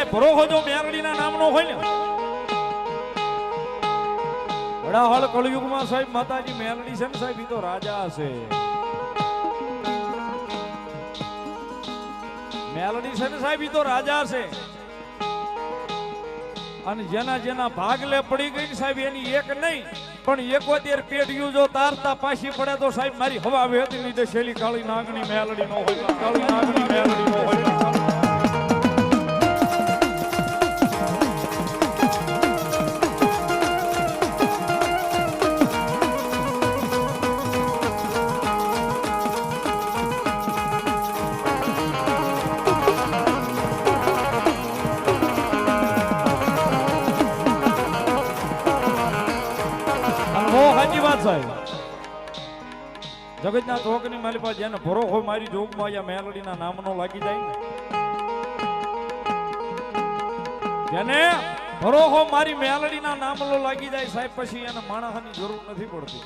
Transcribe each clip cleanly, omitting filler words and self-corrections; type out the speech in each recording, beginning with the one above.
ભરોહો જો મેરડીના નામનો હોય ને વડાહળ કળયુગમાં સાહેબ માતાજી મેરડી છે ને સાહેબ ઈ તો રાજા છે. મેલડી છે ને સાહેબ ઈ તો રાજા છે અને જેના જેના ભાગલે પડી ગઈ ને સાહેબ એની એક નહીં પણ 71 પેઢીઓ જો તારતા પાછી પડે તો સાહેબ મારી હવા વેતી લીધે શેલી કાળી નાગણી મેલડી નો હોય, કાળી નાગણી મેલડી નો હોય. સાચી વાત સાહેબ. જગતના ચોકની મારી પાસે જેને ભરોહો મારી જોગમાં યા મેલડીના નામનો લાગી જાય ને, જેને ભરોહો મારી મેલડીના નામનો લાગી જાય સાહેબ પછી એને માણસની જરૂર નથી પડતી.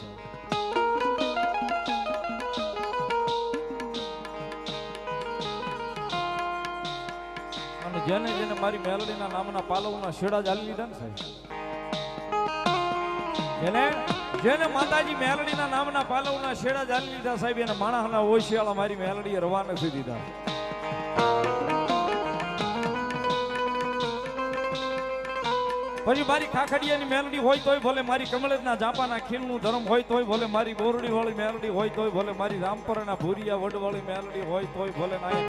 અને જેને જેને મારી મેલડીના નામના પાલવના શેડા જાળી લીધા ને સાહેબ, જેને માતાજી મેલડીના નામના પાલવના શેડા જાળી લીધા સાહેબ એને માણસના ઓશિયાળા મારી મેલડીએ રવા નથી દીધા. પછી મારી ખાખડિયાની મેલડી હોય તોય ભલે, મારી કમળેજના જાપાના ખીલનું ધર્મ હોય તોય ભલે, મારી બોરડી વાળી મેલડી હોય તોય ભલે, મારી રામપરના ભૂરિયા વડવાળી મેલડી હોય તોય ભલે.